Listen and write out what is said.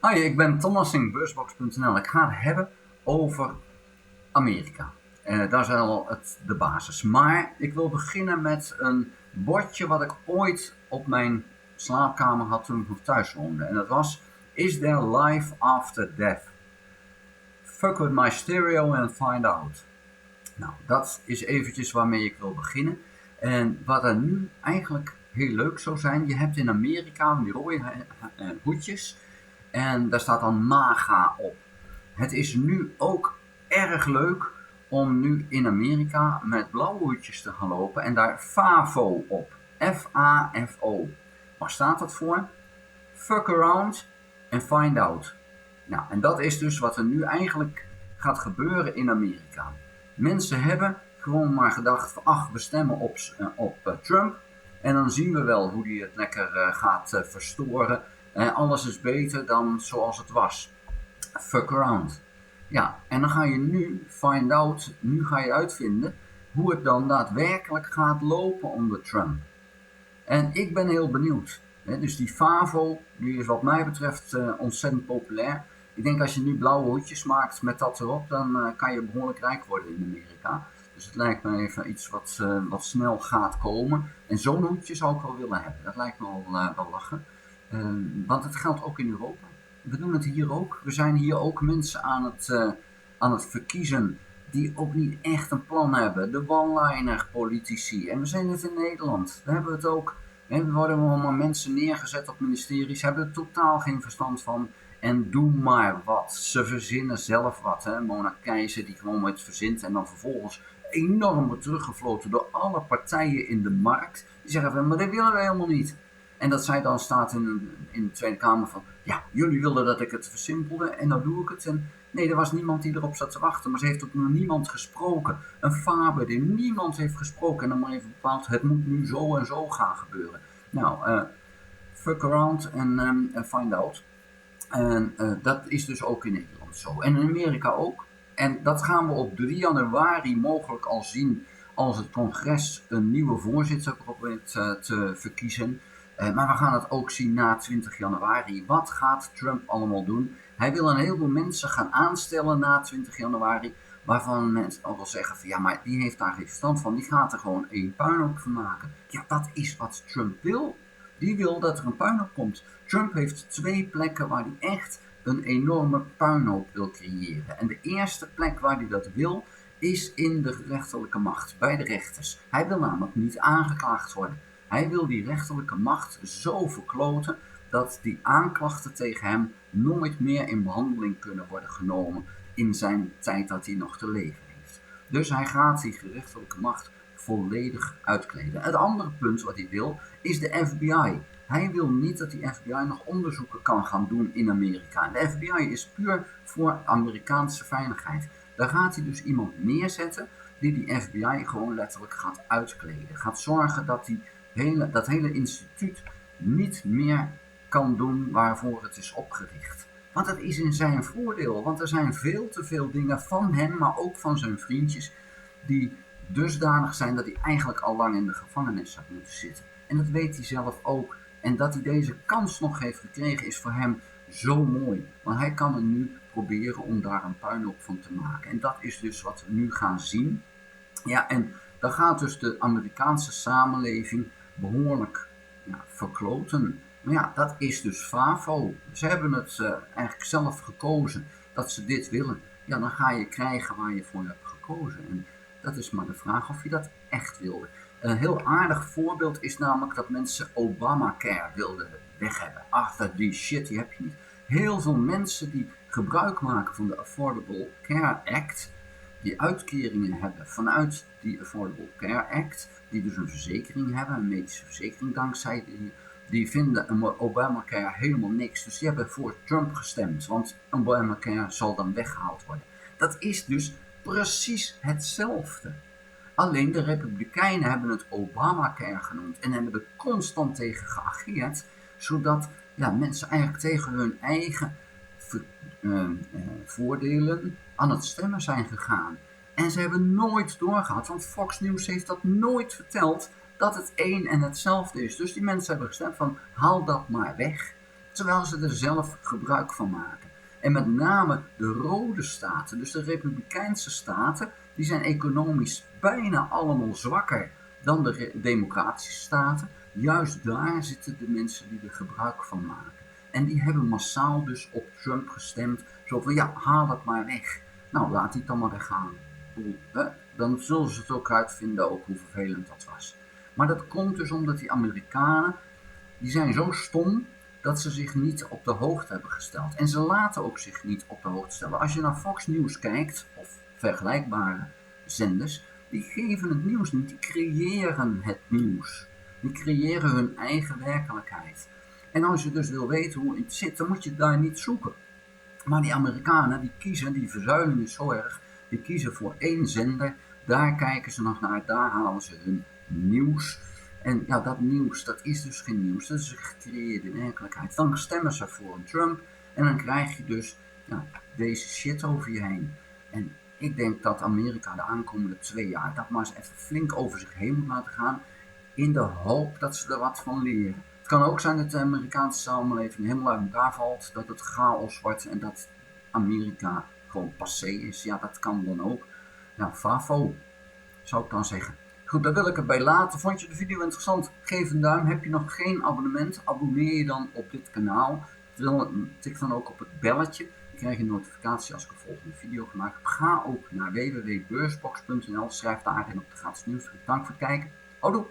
Hoi, ik ben Thomas in Beursbox.nl. Ik ga het hebben over Amerika. Daar is al de basis. Maar ik wil beginnen met een bordje wat ik ooit op mijn slaapkamer had toen ik nog thuis woonde. En dat was: Is there life after death? Fuck with my stereo and find out. Nou, dat is eventjes waarmee ik wil beginnen. En wat er nu eigenlijk heel leuk zou zijn: je hebt in Amerika die rode hoedjes. En daar staat dan MAGA op. Het is nu ook erg leuk om nu in Amerika met blauwe hoedjes te gaan lopen en daar FAFO op. F-A-F-O. Waar staat dat voor? Fuck around and find out. Nou, en dat is dus wat er nu eigenlijk gaat gebeuren in Amerika. Mensen hebben gewoon maar gedacht van, ach, we stemmen op Trump en dan zien we wel hoe die het lekker gaat verstoren. Alles is beter dan zoals het was. Fuck around. Ja, en dan ga je nu find out, nu ga je uitvinden hoe het dan daadwerkelijk gaat lopen onder Trump. En ik ben heel benieuwd. Dus die FAFO, die is wat mij betreft ontzettend populair. Ik denk als je nu blauwe hoedjes maakt met dat erop, dan kan je behoorlijk rijk worden in Amerika. Dus het lijkt me even iets wat snel gaat komen. En zo'n hoedje zou ik wel willen hebben. Dat lijkt me wel lachen. Want het geldt ook in Europa. We doen het hier ook. We zijn hier ook mensen aan het verkiezen die ook niet echt een plan hebben. De one-liner politici. En we zijn het in Nederland. We hebben het ook. Er worden allemaal mensen neergezet op ministeries. Hebben er totaal geen verstand van. En doe maar wat. Ze verzinnen zelf wat. Mona Keijzer die gewoon iets verzint. En dan vervolgens enorm wordt teruggefloten door alle partijen in de markt. Die zeggen van, maar dat willen we helemaal niet. En dat zij dan staat in de Tweede Kamer van, ja, jullie wilden dat ik het versimpelde en nou doe ik het. En nee, er was niemand die erop zat te wachten, maar ze heeft ook nog niemand gesproken. Een Faber die niemand heeft gesproken en dan maar even bepaald, het moet nu zo en zo gaan gebeuren. Nou, fuck around en find out. En dat is dus ook in Nederland zo. En in Amerika ook. En dat gaan we op 3 januari mogelijk al zien als het congres een nieuwe voorzitter probeert te verkiezen. Maar we gaan het ook zien na 20 januari. Wat gaat Trump allemaal doen? Hij wil een heleboel mensen gaan aanstellen na 20 januari. Waarvan mensen ook wel zeggen van ja, maar die heeft daar geen verstand van. Die gaat er gewoon één puinhoop van maken. Ja, dat is wat Trump wil. Die wil dat er een puinhoop komt. Trump heeft 2 plekken waar hij echt een enorme puinhoop wil creëren. En de eerste plek waar hij dat wil is in de rechterlijke macht, bij de rechters. Hij wil namelijk niet aangeklaagd worden. Hij wil die rechterlijke macht zo verkloten dat die aanklachten tegen hem nooit meer in behandeling kunnen worden genomen in zijn tijd dat hij nog te leven heeft. Dus hij gaat die gerechtelijke macht volledig uitkleden. Het andere punt wat hij wil is de FBI. Hij wil niet dat die FBI nog onderzoeken kan gaan doen in Amerika. De FBI is puur voor Amerikaanse veiligheid. Daar gaat hij dus iemand neerzetten die FBI gewoon letterlijk gaat uitkleden. Gaat zorgen dat dat hele instituut niet meer kan doen waarvoor het is opgericht. Want het is in zijn voordeel, want er zijn veel te veel dingen van hem, maar ook van zijn vriendjes, die dusdanig zijn dat hij eigenlijk al lang in de gevangenis had moeten zitten. En dat weet hij zelf ook. En dat hij deze kans nog heeft gekregen is voor hem zo mooi. Want hij kan er nu proberen om daar een puinhoop van te maken. En dat is dus wat we nu gaan zien. Ja, en dan gaat dus de Amerikaanse samenleving behoorlijk verkloten. Maar ja, dat is dus FAFO. Ze hebben het eigenlijk zelf gekozen dat ze dit willen. Ja, dan ga je krijgen waar je voor hebt gekozen. En dat is maar de vraag of je dat echt wilde. Een heel aardig voorbeeld is namelijk dat mensen Obamacare wilden weg hebben. Ach, die shit die heb je niet. Heel veel mensen die gebruik maken van de Affordable Care Act, die uitkeringen hebben vanuit die Affordable Care Act, die dus een verzekering hebben, een medische verzekering dankzij die vinden Obamacare helemaal niks. Dus die hebben voor Trump gestemd, want Obamacare zal dan weggehaald worden. Dat is dus precies hetzelfde. Alleen de Republikeinen hebben het Obamacare genoemd en hebben er constant tegen geageerd, zodat mensen eigenlijk tegen hun eigen voordelen aan het stemmen zijn gegaan. En ze hebben nooit doorgehad, want Fox News heeft dat nooit verteld, dat het één en hetzelfde is. Dus die mensen hebben gestemd van haal dat maar weg. terwijl ze er zelf gebruik van maken. En met name de rode staten, dus de republikeinse staten, die zijn economisch bijna allemaal zwakker dan de democratische staten. Juist daar zitten de mensen die er gebruik van maken. En die hebben massaal dus op Trump gestemd. Zo van, ja, haal het maar weg. Nou, laat hij het dan maar weggaan. Dan zullen ze het ook uitvinden ook hoe vervelend dat was. Maar dat komt dus omdat die Amerikanen, die zijn zo stom dat ze zich niet op de hoogte hebben gesteld. En ze laten ook zich niet op de hoogte stellen. Als je naar Fox News kijkt, of vergelijkbare zenders, die geven het nieuws niet, die creëren het nieuws. Die creëren hun eigen werkelijkheid. En als je dus wil weten hoe het zit, dan moet je daar niet zoeken. Maar die Amerikanen, die kiezen, die verzuiling is zo erg, die kiezen voor één zender, daar kijken ze nog naar, daar halen ze hun nieuws. En ja, dat nieuws, dat is dus geen nieuws, dat is een gecreëerde werkelijkheid. Dan stemmen ze voor een Trump en dan krijg je dus deze shit over je heen. En ik denk dat Amerika de aankomende 2 jaar dat maar eens even flink over zich heen moet laten gaan, in de hoop dat ze er wat van leren. Het kan ook zijn dat de Amerikaanse samenleving helemaal uit elkaar valt, dat het chaos wordt en dat Amerika gewoon passé is. Ja, dat kan dan ook. Ja, favo, zou ik dan zeggen. Goed, daar wil ik het bij laten. Vond je de video interessant? Geef een duim. Heb je nog geen abonnement? Abonneer je dan op dit kanaal. Tik dan ook op het belletje. Dan krijg je een notificatie als ik een volgende video gemaakt heb. Ga ook naar www.beursbox.nl. Schrijf daarin op de gratis nieuwsbrief. Dank voor het kijken. Houdoe!